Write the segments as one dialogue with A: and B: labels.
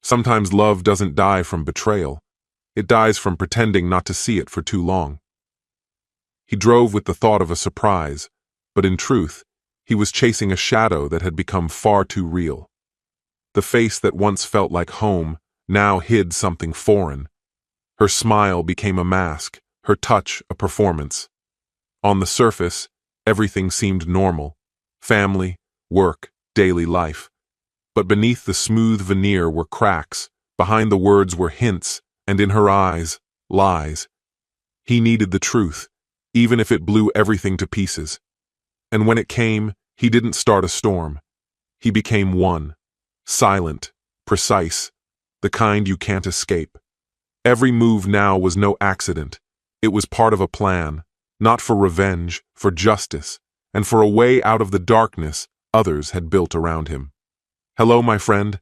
A: Sometimes love doesn't die from betrayal. It dies from pretending not to see it for too long. He drove with the thought of a surprise, but in truth, he was chasing a shadow that had become far too real. The face that once felt like home now hid something foreign. Her smile became a mask, her touch a performance. On the surface, everything seemed normal: family, work, daily life. But beneath the smooth veneer were cracks, behind the words were hints, and in her eyes, lies. He needed the truth, even if it blew everything to pieces. And when it came, he didn't start a storm. He became one. Silent, precise, the kind you can't escape. Every move now was no accident. It was part of a plan, not for revenge, for justice, and for a way out of the darkness others had built around him. Hello, my friend.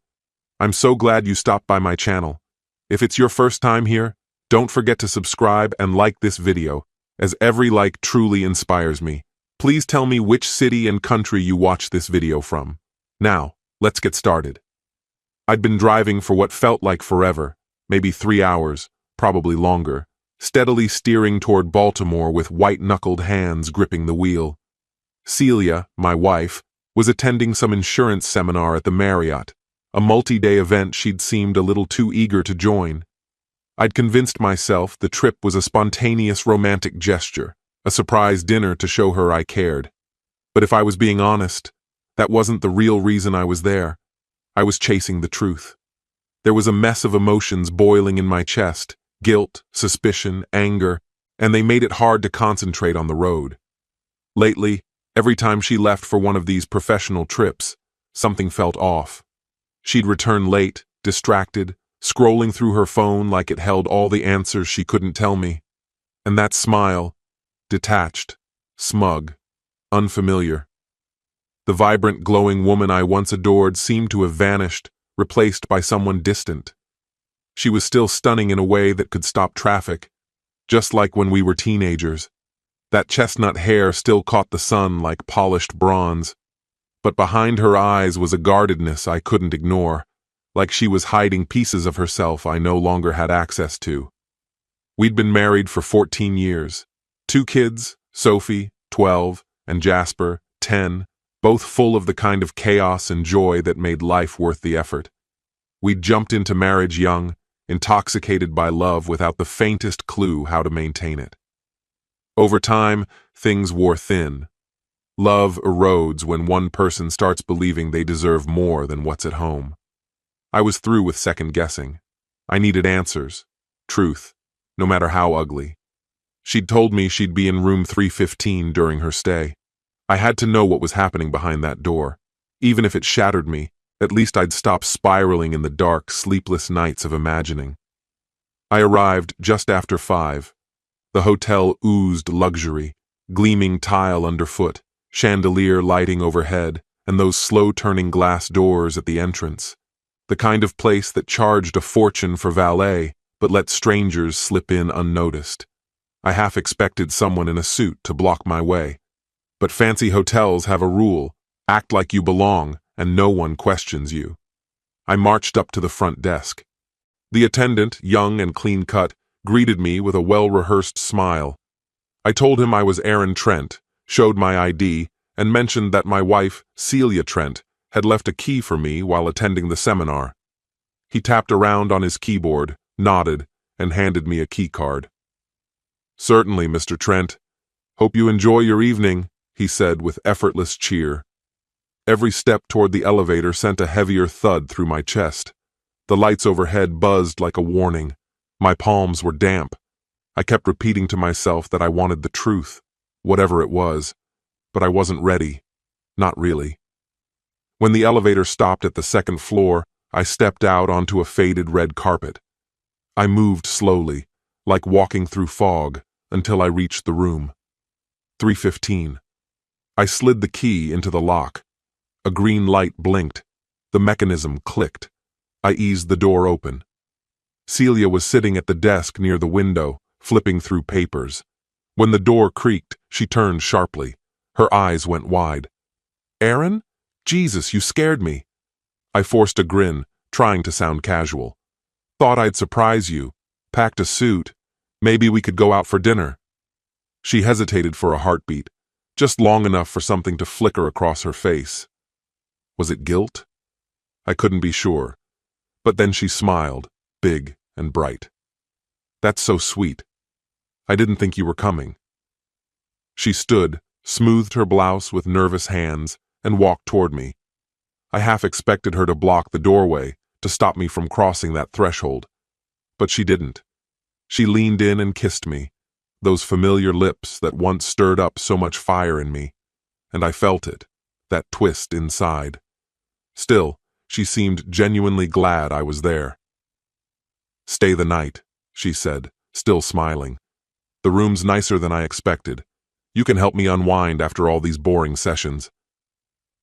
A: I'm so glad you stopped by my channel. If it's your first time here, don't forget to subscribe and like this video, as every like truly inspires me. Please tell me which city and country you watched this video from. Now, let's get started. I'd been driving for what felt like forever, maybe 3 hours, probably longer, steadily steering toward Baltimore with white-knuckled hands gripping the wheel. Celia, my wife, was attending some insurance seminar at the Marriott, a multi-day event she'd seemed a little too eager to join. I'd convinced myself the trip was a spontaneous romantic gesture, a surprise dinner to show her I cared. But if I was being honest, that wasn't the real reason I was there. I was chasing the truth. There was a mess of emotions boiling in my chest: guilt, suspicion, anger, and they made it hard to concentrate on the road. Lately, every time she left for one of these professional trips, something felt off. She'd return late, distracted, scrolling through her phone like it held all the answers she couldn't tell me. And that smile, detached, smug, unfamiliar. The vibrant, glowing woman I once adored seemed to have vanished, replaced by someone distant. She was still stunning in a way that could stop traffic, just like when we were teenagers. That chestnut hair still caught the sun like polished bronze. But behind her eyes was a guardedness I couldn't ignore, like she was hiding pieces of herself I no longer had access to. We'd been married for 14 years. 2 kids, Sophie, 12, and Jasper, 10, both full of the kind of chaos and joy that made life worth the effort. We'd jumped into marriage young, intoxicated by love without the faintest clue how to maintain it. Over time, things wore thin. Love erodes when one person starts believing they deserve more than what's at home. I was through with second-guessing. I needed answers, truth, no matter how ugly. She'd told me she'd be in room 315 during her stay. I had to know what was happening behind that door. Even if it shattered me, at least I'd stop spiraling in the dark, sleepless nights of imagining. I arrived just after 5. The hotel oozed luxury, gleaming tile underfoot, chandelier lighting overhead, and those slow-turning glass doors at the entrance. The kind of place that charged a fortune for valet, but let strangers slip in unnoticed. I half expected someone in a suit to block my way. But fancy hotels have a rule: act like you belong, and no one questions you. I marched up to the front desk. The attendant, young and clean-cut, greeted me with a well-rehearsed smile. I told him I was Aaron Trent, showed my ID, and mentioned that my wife, Celia Trent, had left a key for me while attending the seminar. He tapped around on his keyboard, nodded, and handed me a key card. "Certainly, Mr. Trent. Hope you enjoy your evening," he said with effortless cheer. Every step toward the elevator sent a heavier thud through my chest. The lights overhead buzzed like a warning. My palms were damp. I kept repeating to myself that I wanted the truth, whatever it was, but I wasn't ready. Not really. When the elevator stopped at the 2nd floor, I stepped out onto a faded red carpet. I moved slowly, like walking through fog, until I reached the room. 315. I slid the key into the lock. A green light blinked. The mechanism clicked. I eased the door open. Celia was sitting at the desk near the window, flipping through papers. When the door creaked, she turned sharply. Her eyes went wide. "Aaron? Jesus, you scared me." I forced a grin, trying to sound casual. Thought I'd surprise you. Packed a suit. Maybe we could go out for dinner. She hesitated for a heartbeat, just long enough for something to flicker across her face. Was it guilt? I couldn't be sure. But then she smiled, big and bright. That's so sweet. I didn't think you were coming. She stood, smoothed her blouse with nervous hands, and walked toward me. I half expected her to block the doorway, to stop me from crossing that threshold. But she didn't. She leaned in and kissed me, those familiar lips that once stirred up so much fire in me, and I felt it, that twist inside. Still, she seemed genuinely glad I was there. Stay the night, she said, still smiling. The room's nicer than I expected. You can help me unwind after all these boring sessions.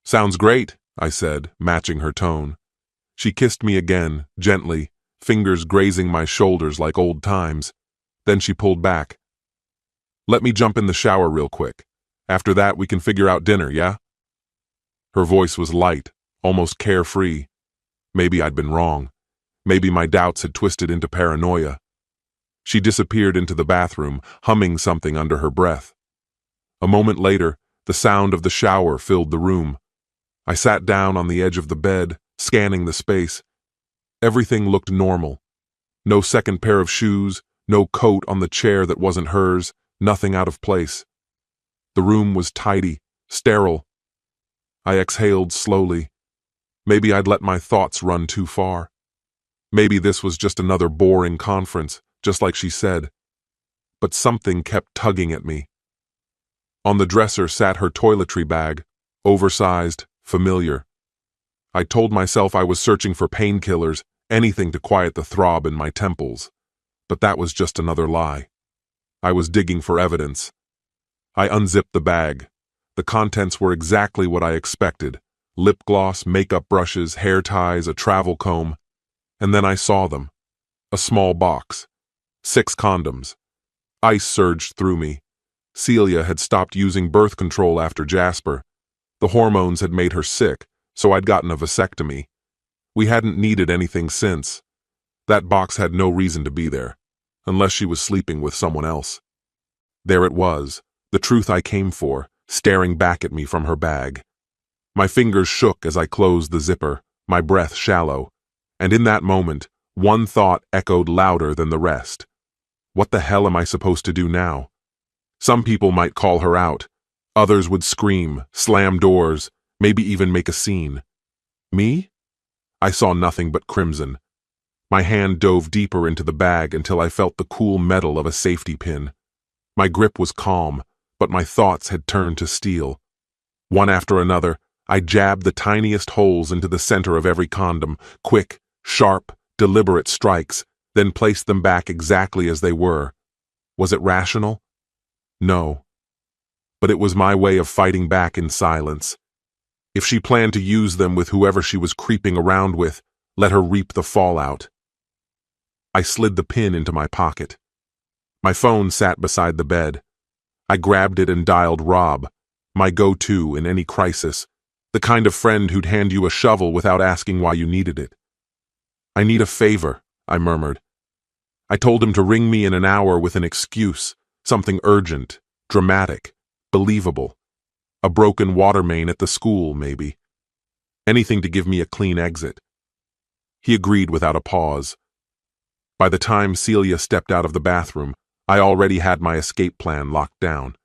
A: Sounds great, I said, matching her tone. She kissed me again, gently, fingers grazing my shoulders like old times. Then she pulled back. Let me jump in the shower real quick. After that, we can figure out dinner, yeah? Her voice was light, almost carefree. Maybe I'd been wrong. Maybe my doubts had twisted into paranoia. She disappeared into the bathroom, humming something under her breath. A moment later, the sound of the shower filled the room. I sat down on the edge of the bed, scanning the space. Everything looked normal. No second pair of shoes, no coat on the chair that wasn't hers, nothing out of place. The room was tidy, sterile. I exhaled slowly. Maybe I'd let my thoughts run too far. Maybe this was just another boring conference, just like she said. But something kept tugging at me. On the dresser sat her toiletry bag, oversized, familiar. I told myself I was searching for painkillers, anything to quiet the throb in my temples. But that was just another lie. I was digging for evidence. I unzipped the bag. The contents were exactly what I expected. Lip gloss, makeup brushes, hair ties, a travel comb. And then I saw them. A small box. 6 condoms. Ice surged through me. Celia had stopped using birth control after Jasper. The hormones had made her sick, so I'd gotten a vasectomy. We hadn't needed anything since. That box had no reason to be there, unless she was sleeping with someone else. There it was, the truth I came for, staring back at me from her bag. My fingers shook as I closed the zipper, my breath shallow, and in that moment, one thought echoed louder than the rest. What the hell am I supposed to do now? Some people might call her out. Others would scream, slam doors, maybe even make a scene. Me? I saw nothing but crimson. My hand dove deeper into the bag until I felt the cool metal of a safety pin. My grip was calm, but my thoughts had turned to steel. One after another, I jabbed the tiniest holes into the center of every condom, quick, sharp, deliberate strikes, then placed them back exactly as they were. Was it rational? No. But it was my way of fighting back in silence. If she planned to use them with whoever she was creeping around with, let her reap the fallout. I slid the pin into my pocket. My phone sat beside the bed. I grabbed it and dialed Rob, my go-to in any crisis, the kind of friend who'd hand you a shovel without asking why you needed it. I need a favor, I murmured. I told him to ring me in an hour with an excuse, something urgent, dramatic, believable. A broken water main at the school, maybe. Anything to give me a clean exit. He agreed without a pause. By the time Celia stepped out of the bathroom, I already had my escape plan locked down.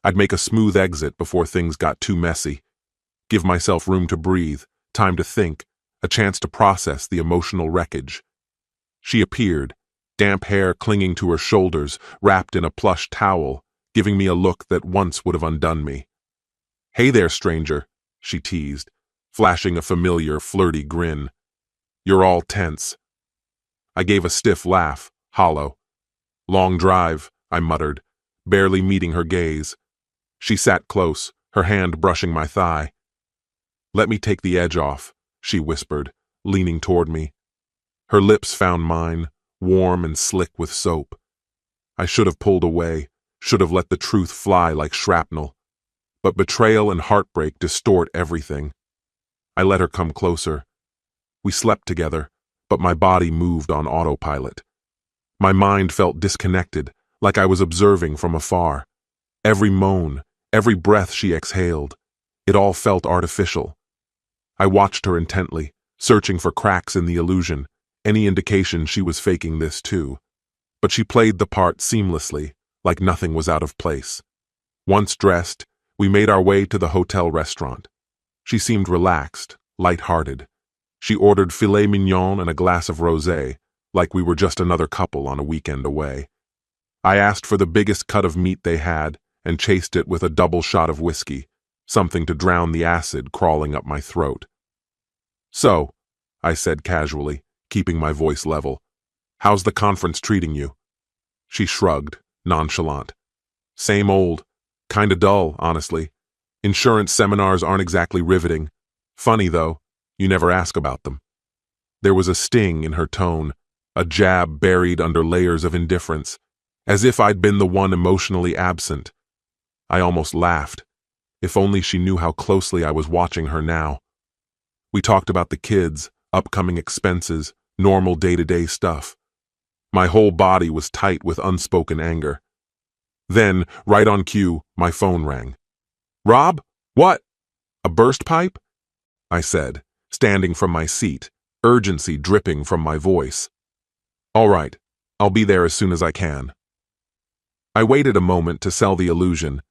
A: I'd make a smooth exit before things got too messy. Give myself room to breathe, time to think, a chance to process the emotional wreckage. She appeared, damp hair clinging to her shoulders, wrapped in a plush towel, giving me a look that once would have undone me. "Hey there, stranger," she teased, flashing a familiar, flirty grin. "You're all tense." I gave a stiff laugh, hollow. "Long drive," I muttered, barely meeting her gaze. She sat close, her hand brushing my thigh. "Let me take the edge off," she whispered, leaning toward me. Her lips found mine, warm and slick with soap. I should have pulled away, should have let the truth fly like shrapnel. But betrayal and heartbreak distort everything. I let her come closer. We slept together, but my body moved on autopilot. My mind felt disconnected, like I was observing from afar. Every moan, every breath she exhaled, it all felt artificial. I watched her intently, searching for cracks in the illusion, any indication she was faking this too. But she played the part seamlessly, like nothing was out of place. Once dressed, we made our way to the hotel restaurant. She seemed relaxed, light-hearted. She ordered filet mignon and a glass of rosé, like we were just another couple on a weekend away. I asked for the biggest cut of meat they had and chased it with a double shot of whiskey, something to drown the acid crawling up my throat. "So," I said casually, keeping my voice level, "how's the conference treating you?" She shrugged, nonchalant. "Same old. Kinda dull, honestly. Insurance seminars aren't exactly riveting. Funny, though, you never ask about them." There was a sting in her tone, a jab buried under layers of indifference, as if I'd been the one emotionally absent. I almost laughed. If only she knew how closely I was watching her now. We talked about the kids, upcoming expenses, normal day-to-day stuff. My whole body was tight with unspoken anger. Then, right on cue, my phone rang. "Rob? What? A burst pipe?" I said, standing from my seat, urgency dripping from my voice. "All right, I'll be there as soon as I can." I waited a moment to sell the illusion,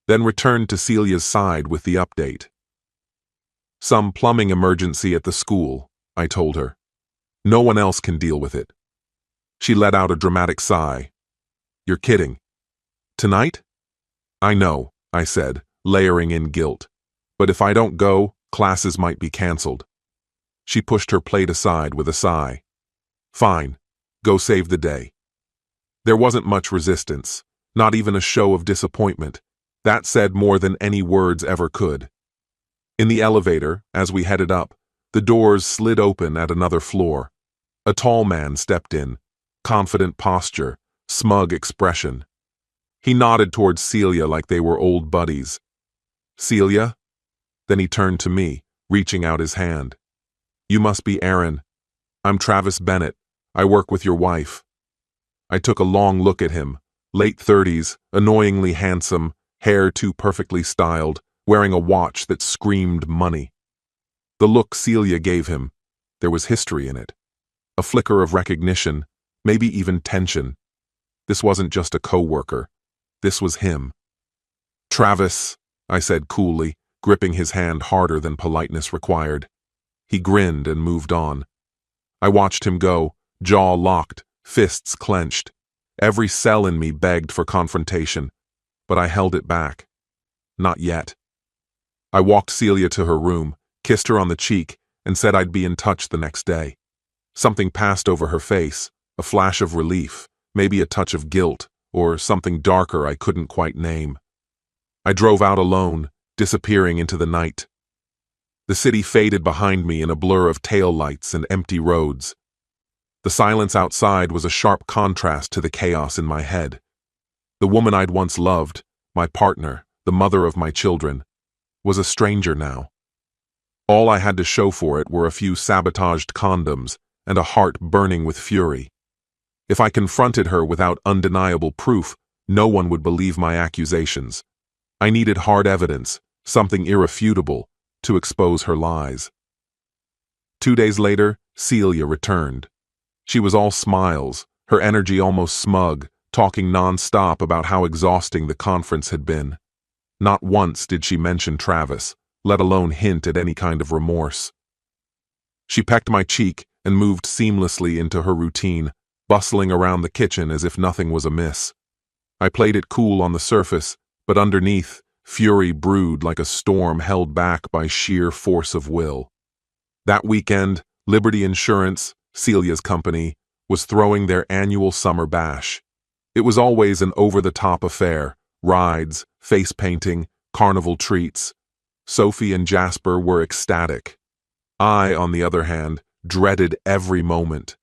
A: then returned to Celia's side with the update. "Some plumbing emergency at the school," I told her. "No one else can deal with it." She let out a dramatic sigh. "You're kidding. Tonight?" "I know," I said, layering in guilt. "But if I don't go, classes might be canceled." She pushed her plate aside with a sigh. "Fine, go save the day." There wasn't much resistance, not even a show of disappointment. That said more than any words ever could. In the elevator, as we headed up, the doors slid open at another floor. A tall man stepped in, confident posture, smug expression. He nodded towards Celia like they were old buddies. "Celia?" Then he turned to me, reaching out his hand. "You must be Aaron. I'm Travis Bennett. I work with your wife." I took a long look at him, late 30s, annoyingly handsome, hair too perfectly styled, wearing a watch that screamed money. The look Celia gave him, there was history in it. A flicker of recognition, maybe even tension. This wasn't just a co-worker. This was him. "Travis," I said coolly, gripping his hand harder than politeness required. He grinned and moved on. I watched him go, jaw locked, fists clenched. Every cell in me begged for confrontation, but I held it back. Not yet. I walked Celia to her room, kissed her on the cheek, and said I'd be in touch the next day. Something passed over her face, a flash of relief, maybe a touch of guilt, or something darker I couldn't quite name. I drove out alone, disappearing into the night. The city faded behind me in a blur of taillights and empty roads. The silence outside was a sharp contrast to the chaos in my head. The woman I'd once loved, my partner, the mother of my children, was a stranger now. All I had to show for it were a few sabotaged condoms and a heart burning with fury. If I confronted her without undeniable proof, no one would believe my accusations. I needed hard evidence, something irrefutable, to expose her lies. 2 days later, Celia returned. She was all smiles, her energy almost smug, talking non-stop about how exhausting the conference had been. Not once did she mention Travis, let alone hint at any kind of remorse. She pecked my cheek and moved seamlessly into her routine, bustling around the kitchen as if nothing was amiss. I played it cool on the surface, but underneath, fury brewed like a storm held back by sheer force of will. That weekend, Liberty Insurance, Celia's company, was throwing their annual summer bash. It was always an over-the-top affair, rides, face painting, carnival treats. Sophie and Jasper were ecstatic. I, on the other hand, dreaded every moment.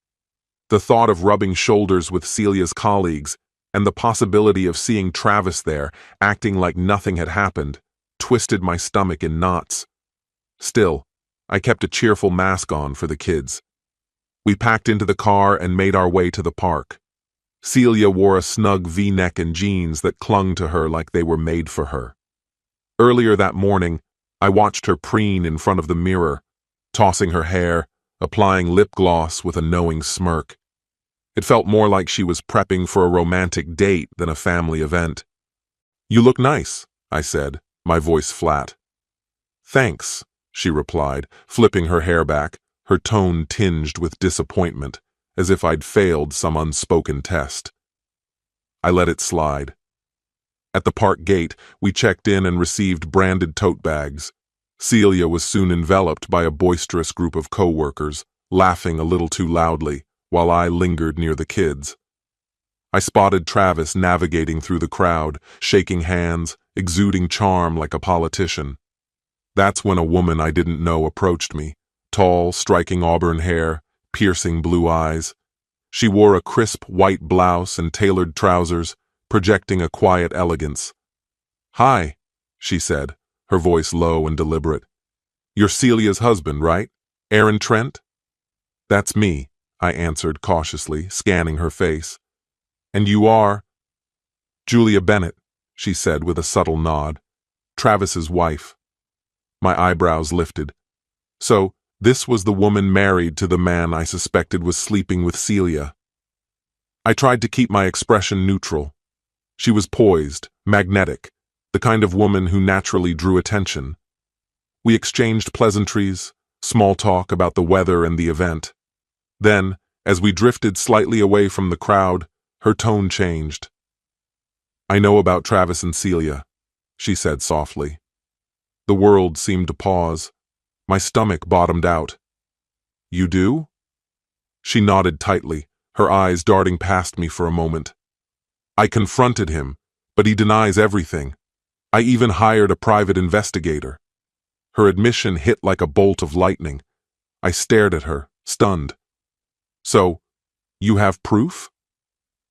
A: The thought of rubbing shoulders with Celia's colleagues and the possibility of seeing Travis there, acting like nothing had happened, twisted my stomach in knots. Still, I kept a cheerful mask on for the kids. We packed into the car and made our way to the park. Celia wore a snug V-neck and jeans that clung to her like they were made for her. Earlier that morning, I watched her preen in front of the mirror, tossing her hair, applying lip gloss with a knowing smirk. It felt more like she was prepping for a romantic date than a family event. "You look nice," I said, my voice flat. "Thanks," she replied, flipping her hair back, her tone tinged with disappointment, as if I'd failed some unspoken test. I let it slide. At the park gate, we checked in and received branded tote bags. Celia was soon enveloped by a boisterous group of co-workers, laughing a little too loudly, while I lingered near the kids. I spotted Travis navigating through the crowd, shaking hands, exuding charm like a politician. That's when a woman I didn't know approached me, tall, striking auburn hair, piercing blue eyes. She wore a crisp white blouse and tailored trousers, projecting a quiet elegance. "Hi," she said, her voice low and deliberate. "You're Celia's husband, right? Aaron Trent?" "That's me," I answered cautiously, scanning her face. "And you are?" "Julia Bennett," she said with a subtle nod. "Travis's wife." My eyebrows lifted. So, this was the woman married to the man I suspected was sleeping with Celia. I tried to keep my expression neutral. She was poised, magnetic, the kind of woman who naturally drew attention. We exchanged pleasantries, small talk about the weather and the event. Then, as we drifted slightly away from the crowd, her tone changed. "I know about Travis and Celia," she said softly. The world seemed to pause. My stomach bottomed out. "You do?" She nodded tightly, her eyes darting past me for a moment. "I confronted him, but he denies everything. I even hired a private investigator." Her admission hit like a bolt of lightning. I stared at her, stunned. "So, you have proof?"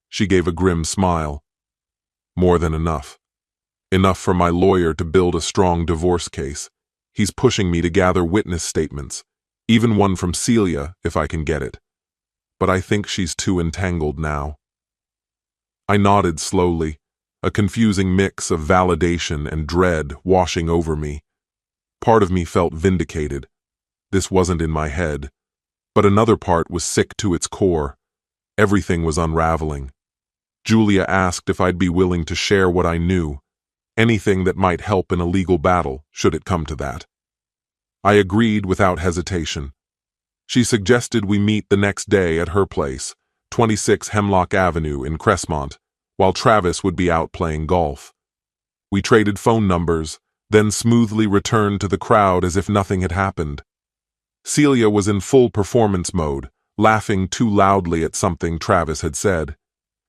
A: She gave a grim smile. "More than enough. Enough for my lawyer to build a strong divorce case. He's pushing me to gather witness statements, even one from Celia, if I can get it. But I think she's too entangled now." I nodded slowly, a confusing mix of validation and dread washing over me. Part of me felt vindicated. This wasn't in my head. But another part was sick to its core. Everything was unraveling. Julia asked if I'd be willing to share what I knew, anything that might help in a legal battle, should it come to that. I agreed without hesitation. She suggested we meet the next day at her place, 26 Hemlock Avenue in Crestmont, while Travis would be out playing golf. We traded phone numbers, then smoothly returned to the crowd as if nothing had happened. Celia was in full performance mode, laughing too loudly at something Travis had said.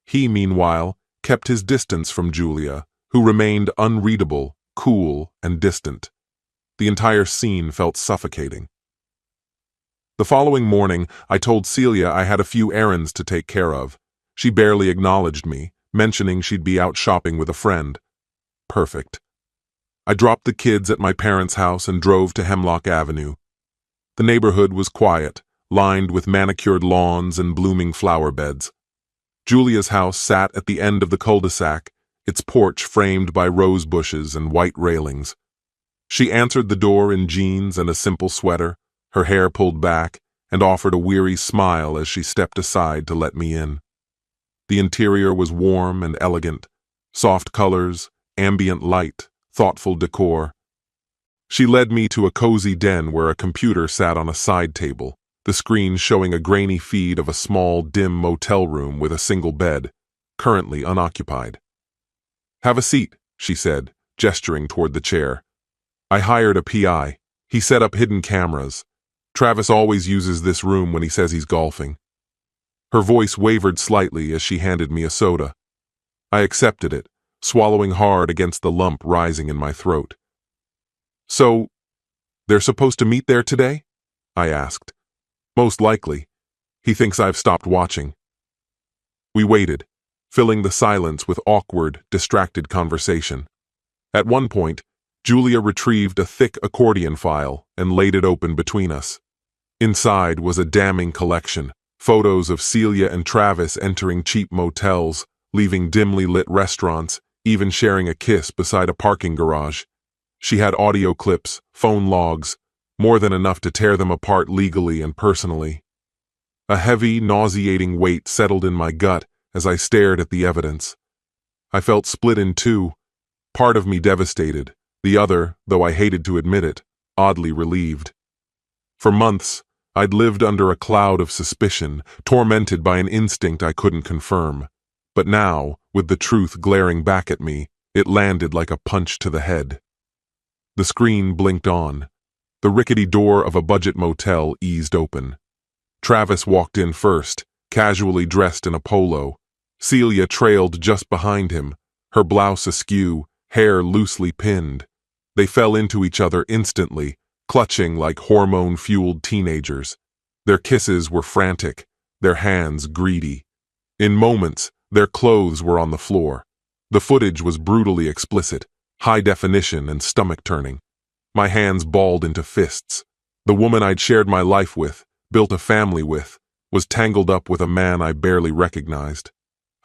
A: He, meanwhile, kept his distance from Julia, who remained unreadable, cool, and distant. The entire scene felt suffocating. The following morning, I told Celia I had a few errands to take care of. She barely acknowledged me, mentioning she'd be out shopping with a friend. Perfect. I dropped the kids at my parents' house and drove to Hemlock Avenue. The neighborhood was quiet, lined with manicured lawns and blooming flower beds. Julia's house sat at the end of the cul-de-sac, its porch framed by rose bushes and white railings. She answered the door in jeans and a simple sweater, her hair pulled back, and offered a weary smile as she stepped aside to let me in. The interior was warm and elegant, soft colors, ambient light, thoughtful decor. She led me to a cozy den where a computer sat on a side table, the screen showing a grainy feed of a small, dim motel room with a single bed, currently unoccupied. "Have a seat," she said, gesturing toward the chair. "I hired a PI. He set up hidden cameras. Travis always uses this room when he says he's golfing." Her voice wavered slightly as she handed me a soda. I accepted it, swallowing hard against the lump rising in my throat. "So, they're supposed to meet there today?" I asked. "Most likely. He thinks I've stopped watching." We waited, filling the silence with awkward, distracted conversation. At one point, Julia retrieved a thick accordion file and laid it open between us. Inside was a damning collection, photos of Celia and Travis entering cheap motels, leaving dimly lit restaurants, even sharing a kiss beside a parking garage. She had audio clips, phone logs, more than enough to tear them apart legally and personally. A heavy, nauseating weight settled in my gut as I stared at the evidence. I felt split in two, part of me devastated, the other, though I hated to admit it, oddly relieved. For months, I'd lived under a cloud of suspicion, tormented by an instinct I couldn't confirm. But now, with the truth glaring back at me, it landed like a punch to the head. The screen blinked on. The rickety door of a budget motel eased open. Travis walked in first, casually dressed in a polo. Celia trailed just behind him, her blouse askew, hair loosely pinned. They fell into each other instantly, clutching like hormone-fueled teenagers. Their kisses were frantic, their hands greedy. In moments, their clothes were on the floor. The footage was brutally explicit, high definition and stomach-turning. My hands balled into fists. The woman I'd shared my life with, built a family with, was tangled up with a man I barely recognized.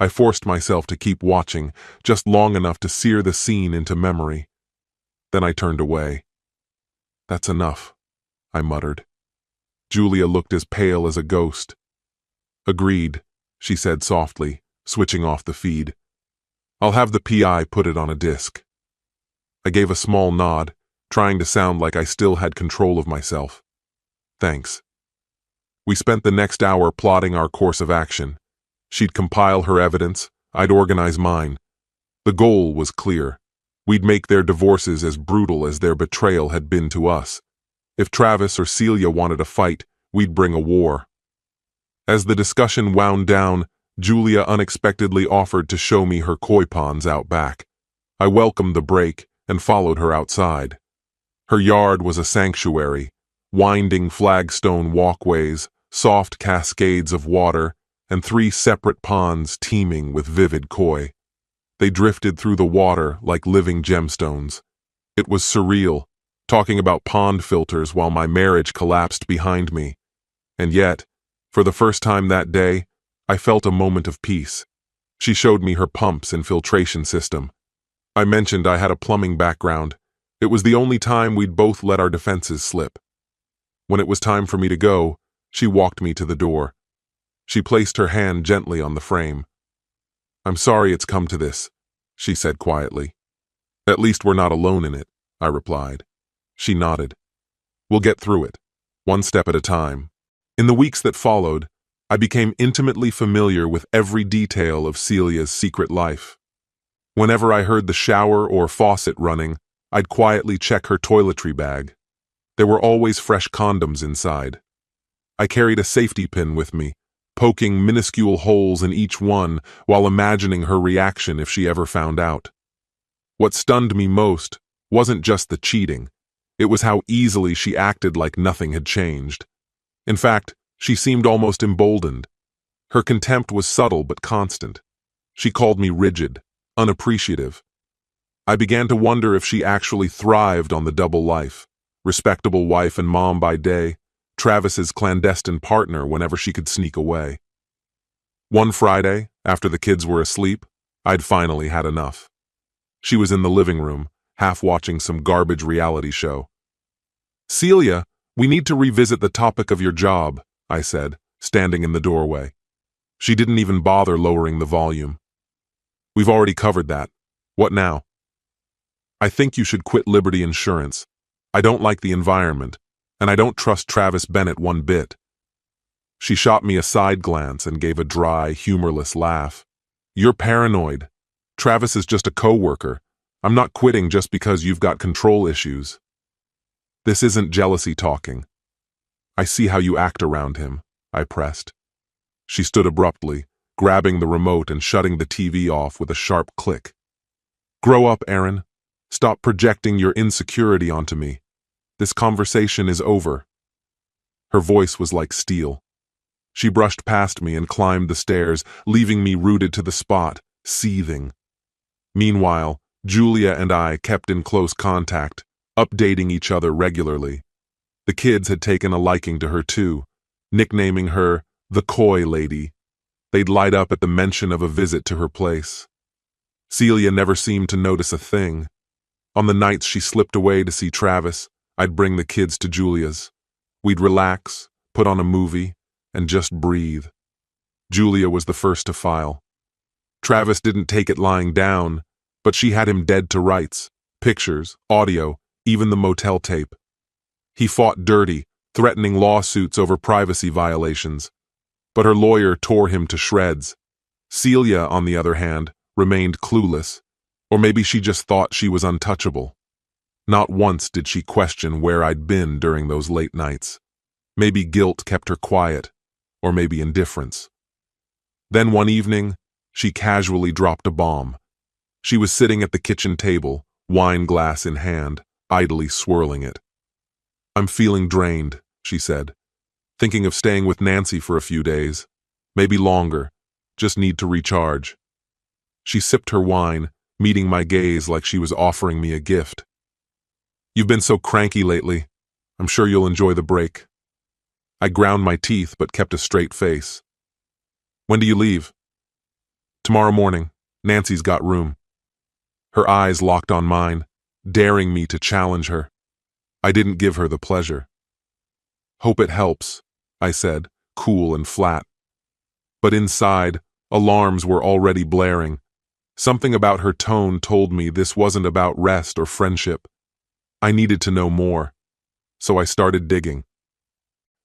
A: I forced myself to keep watching, just long enough to sear the scene into memory. Then I turned away. "That's enough," I muttered. Julia looked as pale as a ghost. "Agreed," she said softly, switching off the feed. "I'll have the PI put it on a disc." I gave a small nod, trying to sound like I still had control of myself. "Thanks." We spent the next hour plotting our course of action. She'd compile her evidence, I'd organize mine. The goal was clear. We'd make their divorces as brutal as their betrayal had been to us. If Travis or Celia wanted a fight, we'd bring a war. As the discussion wound down, Julia unexpectedly offered to show me her koi ponds out back. I welcomed the break and followed her outside. Her yard was a sanctuary, winding flagstone walkways, soft cascades of water, and 3 separate ponds teeming with vivid koi. They drifted through the water like living gemstones. It was surreal, talking about pond filters while my marriage collapsed behind me. And yet, for the first time that day, I felt a moment of peace. She showed me her pumps and filtration system. I mentioned I had a plumbing background. It was the only time we'd both let our defenses slip. When it was time for me to go, she walked me to the door. She placed her hand gently on the frame. "I'm sorry it's come to this," she said quietly. "At least we're not alone in it," I replied. She nodded. "We'll get through it, one step at a time." In the weeks that followed, I became intimately familiar with every detail of Celia's secret life. Whenever I heard the shower or faucet running, I'd quietly check her toiletry bag. There were always fresh condoms inside. I carried a safety pin with me, poking minuscule holes in each one while imagining her reaction if she ever found out. What stunned me most wasn't just the cheating, it was how easily she acted like nothing had changed. In fact, she seemed almost emboldened. Her contempt was subtle but constant. She called me rigid, unappreciative. I began to wonder if she actually thrived on the double life, respectable wife and mom by day, Travis's clandestine partner whenever she could sneak away. One Friday, after the kids were asleep, I'd finally had enough. She was in the living room, half watching some garbage reality show. "Celia, we need to revisit the topic of your job," I said, standing in the doorway. She didn't even bother lowering the volume. "We've already covered that. What now?" "I think you should quit Liberty Insurance. I don't like the environment, and I don't trust Travis Bennett one bit." She shot me a side glance and gave a dry, humorless laugh. "You're paranoid. Travis is just a coworker. I'm not quitting just because you've got control issues." "This isn't jealousy talking. I see how you act around him," I pressed. She stood abruptly, grabbing the remote and shutting the TV off with a sharp click. "Grow up, Aaron. Stop projecting your insecurity onto me. This conversation is over." Her voice was like steel. She brushed past me and climbed the stairs, leaving me rooted to the spot, seething. Meanwhile, Julia and I kept in close contact, updating each other regularly. The kids had taken a liking to her too, nicknaming her the Coy Lady. They'd light up at the mention of a visit to her place. Celia never seemed to notice a thing. On the nights she slipped away to see Travis, I'd bring the kids to Julia's. We'd relax, put on a movie, and just breathe. Julia was the first to file. Travis didn't take it lying down, but she had him dead to rights, pictures, audio, even the motel tape. He fought dirty, threatening lawsuits over privacy violations, but her lawyer tore him to shreds. Celia, on the other hand, remained clueless, or maybe she just thought she was untouchable. Not once did she question where I'd been during those late nights. Maybe guilt kept her quiet, or maybe indifference. Then one evening, she casually dropped a bomb. She was sitting at the kitchen table, wine glass in hand, idly swirling it. "I'm feeling drained," she said. "Thinking of staying with Nancy for a few days. Maybe longer. Just need to recharge." She sipped her wine, meeting my gaze like she was offering me a gift. "You've been so cranky lately. I'm sure you'll enjoy the break." I ground my teeth but kept a straight face. "When do you leave?" "Tomorrow morning. Nancy's got room." Her eyes locked on mine, daring me to challenge her. I didn't give her the pleasure. "Hope it helps," I said, cool and flat. But inside, alarms were already blaring. Something about her tone told me this wasn't about rest or friendship. I needed to know more, so I started digging.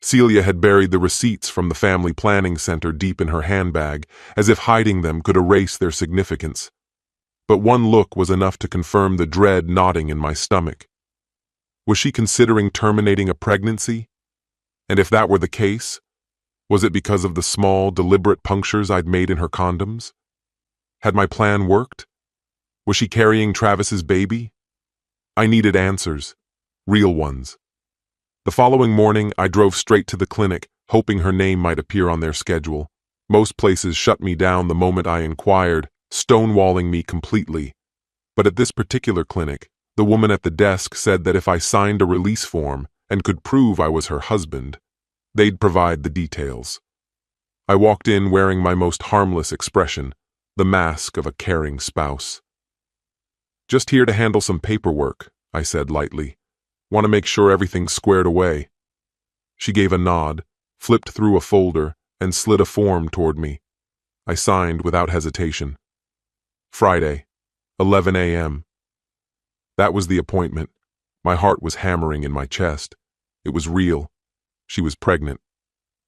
A: Celia had buried the receipts from the family planning center deep in her handbag, as if hiding them could erase their significance. But one look was enough to confirm the dread knotting in my stomach. Was she considering terminating a pregnancy? And if that were the case, was it because of the small, deliberate punctures I'd made in her condoms? Had my plan worked? Was she carrying Travis's baby? I needed answers, real ones. The following morning, I drove straight to the clinic, hoping her name might appear on their schedule. Most places shut me down the moment I inquired, stonewalling me completely. But at this particular clinic, the woman at the desk said that if I signed a release form and could prove I was her husband, they'd provide the details. I walked in wearing my most harmless expression, the mask of a caring spouse. "Just here to handle some paperwork," I said lightly. "Want to make sure everything's squared away." She gave a nod, flipped through a folder, and slid a form toward me. I signed without hesitation. Friday, 11 a.m. That was the appointment. My heart was hammering in my chest. It was real. She was pregnant.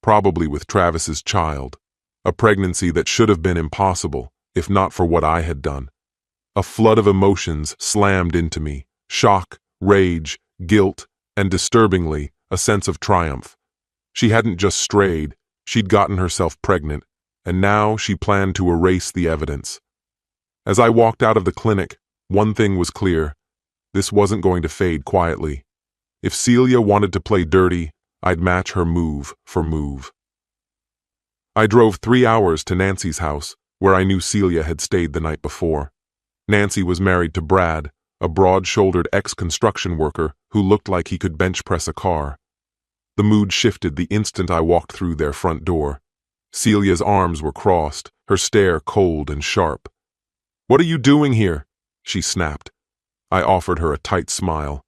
A: Probably with Travis's child. A pregnancy that should have been impossible, if not for what I had done. A flood of emotions slammed into me. Shock, rage, guilt, and disturbingly, a sense of triumph. She hadn't just strayed, she'd gotten herself pregnant, and now she planned to erase the evidence. As I walked out of the clinic, one thing was clear. This wasn't going to fade quietly. If Celia wanted to play dirty, I'd match her move for move. I drove 3 hours to Nancy's house, where I knew Celia had stayed the night before. Nancy was married to Brad, a broad-shouldered ex-construction worker who looked like he could bench press a car. The mood shifted the instant I walked through their front door. Celia's arms were crossed, her stare cold and sharp. "What are you doing here?" she snapped. I offered her a tight smile.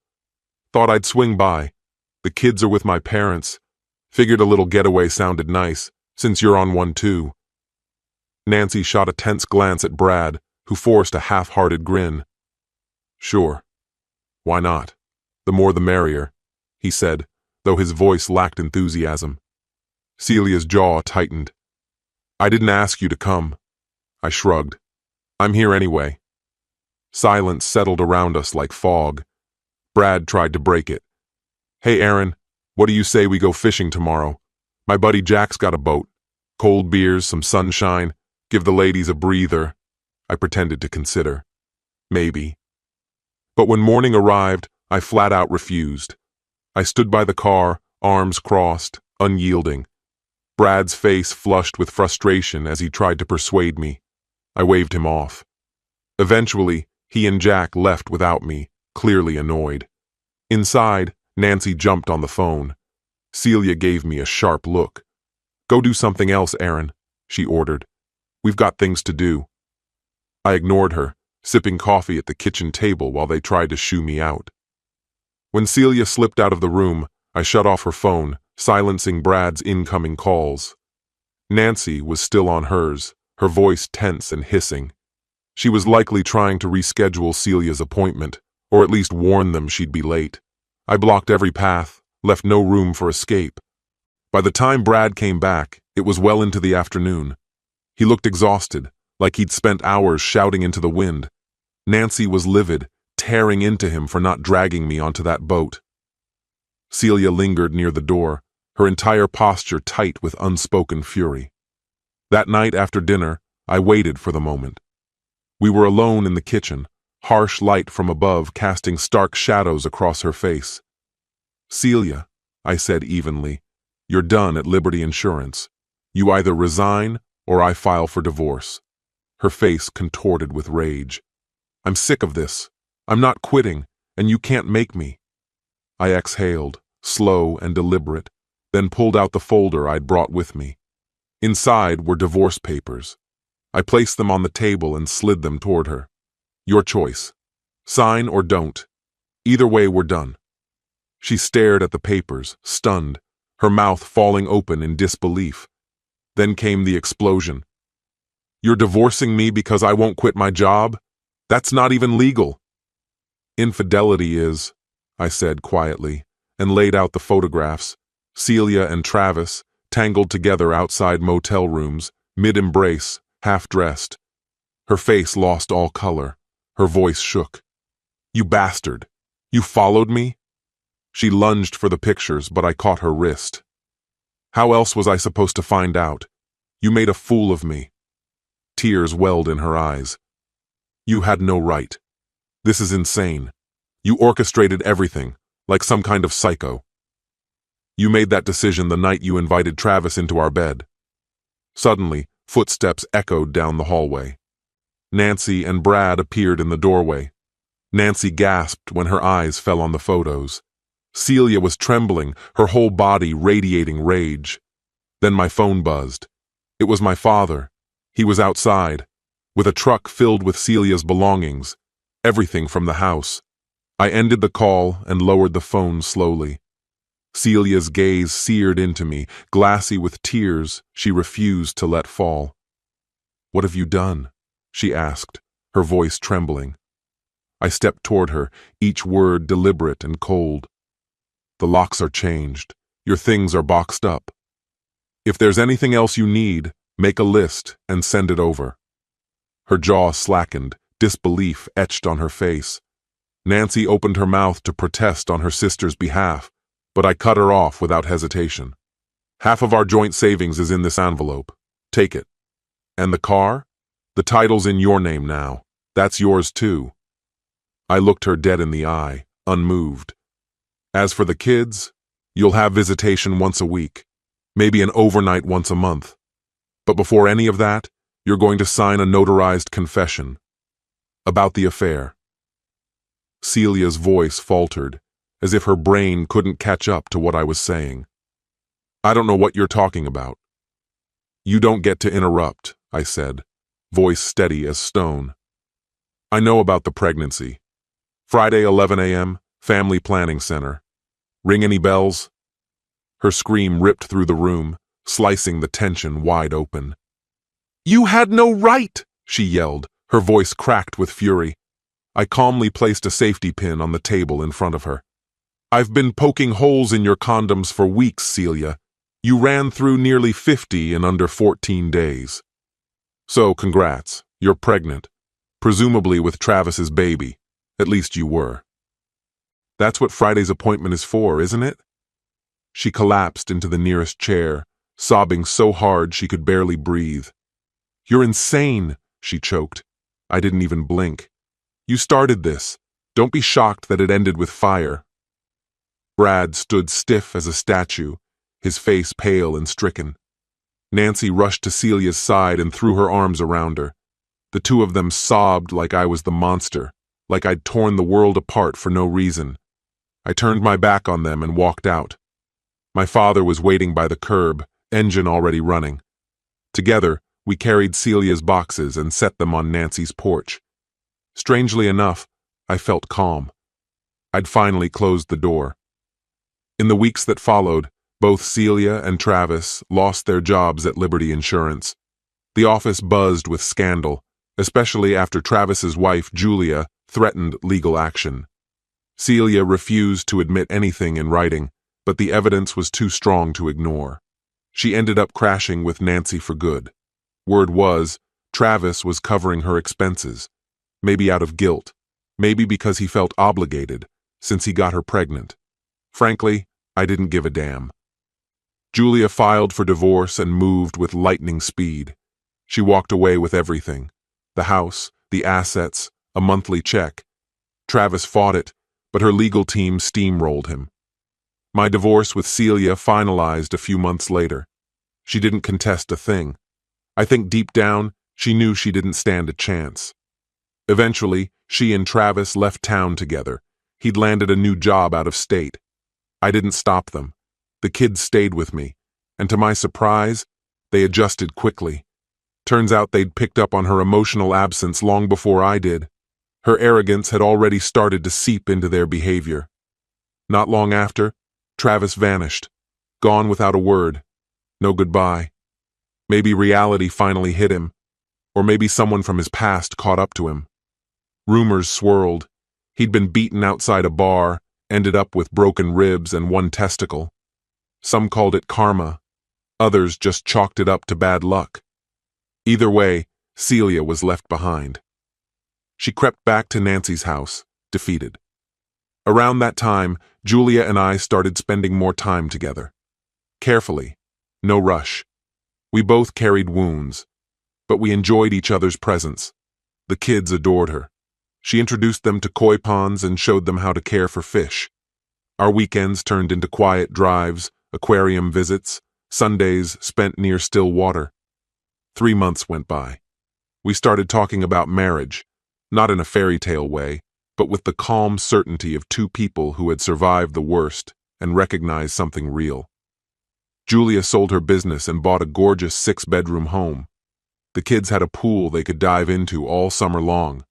A: "Thought I'd swing by. The kids are with my parents. Figured a little getaway sounded nice, since you're on one too." Nancy shot a tense glance at Brad, who forced a half-hearted grin. "Sure. Why not? The more the merrier," he said, though his voice lacked enthusiasm. Celia's jaw tightened. "I didn't ask you to come." I shrugged. "I'm here anyway." Silence settled around us like fog. Brad tried to break it. "Hey, Aaron, what do you say we go fishing tomorrow? My buddy Jack's got a boat. Cold beers, some sunshine, give the ladies a breather." I pretended to consider. Maybe. But when morning arrived, I flat out refused. I stood by the car, arms crossed, unyielding. Brad's face flushed with frustration as he tried to persuade me. I waved him off. Eventually, He and Jack left without me, clearly annoyed. Inside, Nancy jumped on the phone. Celia gave me a sharp look. "Go do something else, Aaron," she ordered. "We've got things to do." I ignored her, sipping coffee at the kitchen table while they tried to shoo me out. When Celia slipped out of the room, I shut off her phone, silencing Brad's incoming calls. Nancy was still on hers, her voice tense and hissing. She was likely trying to reschedule Celia's appointment, or at least warn them she'd be late. I blocked every path, left no room for escape. By the time Brad came back, it was well into the afternoon. He looked exhausted, like he'd spent hours shouting into the wind. Nancy was livid, tearing into him for not dragging me onto that boat. Celia lingered near the door, her entire posture tight with unspoken fury. That night after dinner, I waited for the moment. We were alone in the kitchen, harsh light from above casting stark shadows across her face. "Celia," I said evenly, "you're done at Liberty Insurance. You either resign or I file for divorce." Her face contorted with rage. "I'm sick of this. I'm not quitting, and you can't make me." I exhaled, slow and deliberate, then pulled out the folder I'd brought with me. Inside were divorce papers. I placed them on the table and slid them toward her. "Your choice. Sign or don't. Either way, we're done." She stared at the papers, stunned, her mouth falling open in disbelief. Then came the explosion. "You're divorcing me because I won't quit my job? That's not even legal." "Infidelity is," I said quietly, and laid out the photographs. Celia and Travis, tangled together outside motel rooms, mid-embrace, half-dressed. Her face lost all color. Her voice shook. "You bastard! You followed me?" She lunged for the pictures, but I caught her wrist. "How else was I supposed to find out? You made a fool of me." Tears welled in her eyes. "You had no right. This is insane. You orchestrated everything, like some kind of psycho. You made that decision the night you invited Travis into our bed." Suddenly, footsteps echoed down the hallway. Nancy and Brad appeared in the doorway. Nancy gasped when her eyes fell on the photos. Celia was trembling, her whole body radiating rage. Then my phone buzzed. It was my father. He was outside, with a truck filled with Celia's belongings, everything from the house. I ended the call and lowered the phone slowly. Celia's gaze seared into me, glassy with tears she refused to let fall. "What have you done?" she asked, her voice trembling. I stepped toward her, each word deliberate and cold. "The locks are changed. Your things are boxed up. If there's anything else you need, make a list and send it over." Her jaw slackened, disbelief etched on her face. Nancy opened her mouth to protest on her sister's behalf, but I cut her off without hesitation. "Half of our joint savings is in this envelope. Take it. And the car? The title's in your name now. That's yours too." I looked her dead in the eye, unmoved. "As for the kids, you'll have visitation once a week, maybe an overnight once a month. But before any of that, you're going to sign a notarized confession. About the affair." Celia's voice faltered, as if her brain couldn't catch up to what I was saying. "I don't know what you're talking about." "You don't get to interrupt," I said, voice steady as stone. "I know about the pregnancy. Friday, 11 a.m., Family Planning Center. Ring any bells?" Her scream ripped through the room, slicing the tension wide open. "You had no right!" she yelled, her voice cracked with fury. I calmly placed a safety pin on the table in front of her. "I've been poking holes in your condoms for weeks, Celia. You ran through nearly 50 in under 14 days. So, congrats, you're pregnant. Presumably with Travis's baby. At least you were. That's what Friday's appointment is for, isn't it?" She collapsed into the nearest chair, sobbing so hard she could barely breathe. "You're insane," she choked. I didn't even blink. "You started this. Don't be shocked that it ended with fire." Brad stood stiff as a statue, his face pale and stricken. Nancy rushed to Celia's side and threw her arms around her. The two of them sobbed like I was the monster, like I'd torn the world apart for no reason. I turned my back on them and walked out. My father was waiting by the curb, engine already running. Together, we carried Celia's boxes and set them on Nancy's porch. Strangely enough, I felt calm. I'd finally closed the door. In the weeks that followed, both Celia and Travis lost their jobs at Liberty Insurance. The office buzzed with scandal, especially after Travis's wife, Julia, threatened legal action. Celia refused to admit anything in writing, but the evidence was too strong to ignore. She ended up crashing with Nancy for good. Word was, Travis was covering her expenses, maybe out of guilt, maybe because he felt obligated, since he got her pregnant. Frankly, I didn't give a damn. Julia filed for divorce and moved with lightning speed. She walked away with everything: the house, the assets, a monthly check. Travis fought it, but her legal team steamrolled him. My divorce with Celia finalized a few months later. She didn't contest a thing. I think deep down, she knew she didn't stand a chance. Eventually, she and Travis left town together. He'd landed a new job out of state. I didn't stop them. The kids stayed with me, and to my surprise, they adjusted quickly. Turns out they'd picked up on her emotional absence long before I did. Her arrogance had already started to seep into their behavior. Not long after, Travis vanished, gone without a word. No goodbye. Maybe reality finally hit him, or maybe someone from his past caught up to him. Rumors swirled. He'd been beaten outside a bar, ended up with broken ribs and one testicle. Some called it karma. Others just chalked it up to bad luck. Either way, Celia was left behind. She crept back to Nancy's house, defeated. Around that time, Julia and I started spending more time together. Carefully, no rush. We both carried wounds, but we enjoyed each other's presence. The kids adored her. She introduced them to koi ponds and showed them how to care for fish. Our weekends turned into quiet drives, aquarium visits, Sundays spent near still water. 3 months went by. We started talking about marriage, not in a fairy tale way, but with the calm certainty of two people who had survived the worst and recognized something real. Julia sold her business and bought a gorgeous 6-bedroom home. The kids had a pool they could dive into all summer long.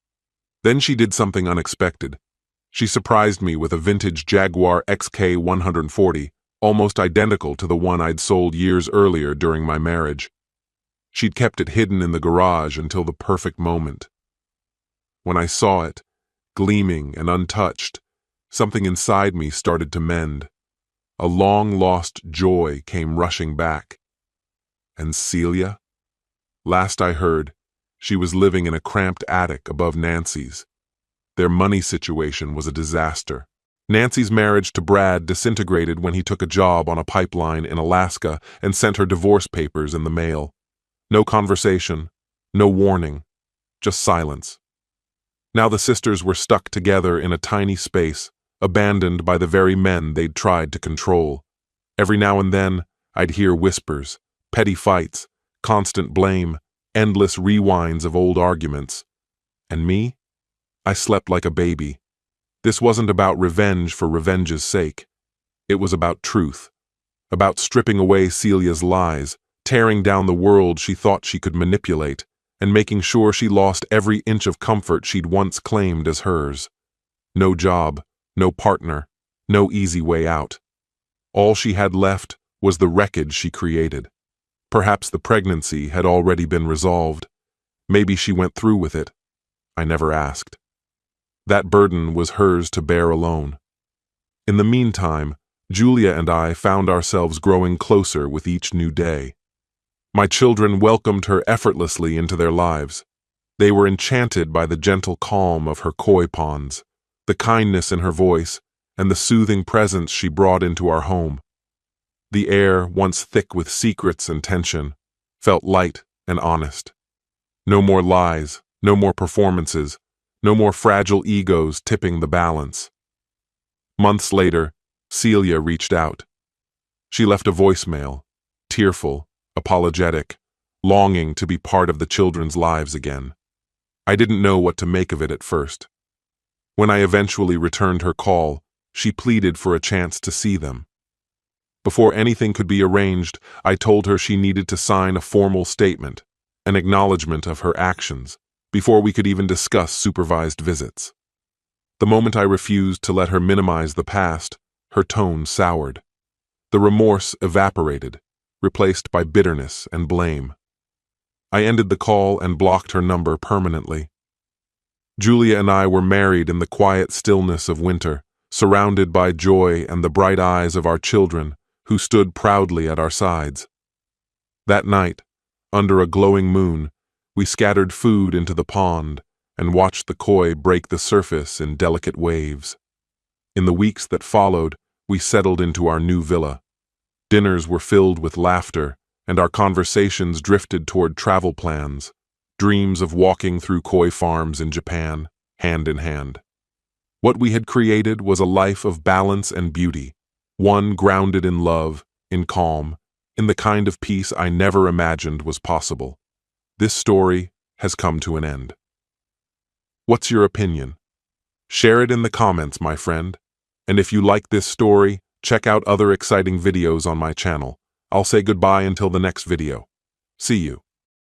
A: Then she did something unexpected. She surprised me with a vintage Jaguar XK 140, almost identical to the one I'd sold years earlier during my marriage. She'd kept it hidden in the garage until the perfect moment. When I saw it, gleaming and untouched, something inside me started to mend. A long-lost joy came rushing back. And Celia? Last I heard, she was living in a cramped attic above Nancy's. Their money situation was a disaster. Nancy's marriage to Brad disintegrated when he took a job on a pipeline in Alaska and sent her divorce papers in the mail. No conversation, no warning, just silence. Now the sisters were stuck together in a tiny space, abandoned by the very men they'd tried to control. Every now and then, I'd hear whispers, petty fights, constant blame, endless rewinds of old arguments. And me? I slept like a baby. This wasn't about revenge for revenge's sake. It was about truth, about stripping away Celia's lies, tearing down the world she thought she could manipulate, and making sure she lost every inch of comfort she'd once claimed as hers. No job, no partner, no easy way out. All she had left was the wreckage she created. Perhaps the pregnancy had already been resolved. Maybe she went through with it. I never asked. That burden was hers to bear alone. In the meantime, Julia and I found ourselves growing closer with each new day. My children welcomed her effortlessly into their lives. They were enchanted by the gentle calm of her koi ponds, the kindness in her voice, and the soothing presence she brought into our home. The air, once thick with secrets and tension, felt light and honest. No more lies, no more performances, no more fragile egos tipping the balance. Months later, Celia reached out. She left a voicemail, tearful, apologetic, longing to be part of the children's lives again. I didn't know what to make of it at first. When I eventually returned her call, she pleaded for a chance to see them. Before anything could be arranged, I told her she needed to sign a formal statement, an acknowledgement of her actions, before we could even discuss supervised visits. The moment I refused to let her minimize the past, her tone soured. The remorse evaporated, replaced by bitterness and blame. I ended the call and blocked her number permanently. Julia and I were married in the quiet stillness of winter, surrounded by joy and the bright eyes of our children, who stood proudly at our sides. That night, under a glowing moon, we scattered food into the pond and watched the koi break the surface in delicate waves. In the weeks that followed, we settled into our new villa. Dinners were filled with laughter, and our conversations drifted toward travel plans, dreams of walking through koi farms in Japan, hand in hand. What we had created was a life of balance and beauty, one grounded in love, in calm, in the kind of peace I never imagined was possible. This story has come to an end. What's your opinion? Share it in the comments, my friend. And if you like this story, check out other exciting videos on my channel. I'll say goodbye until the next video. See you.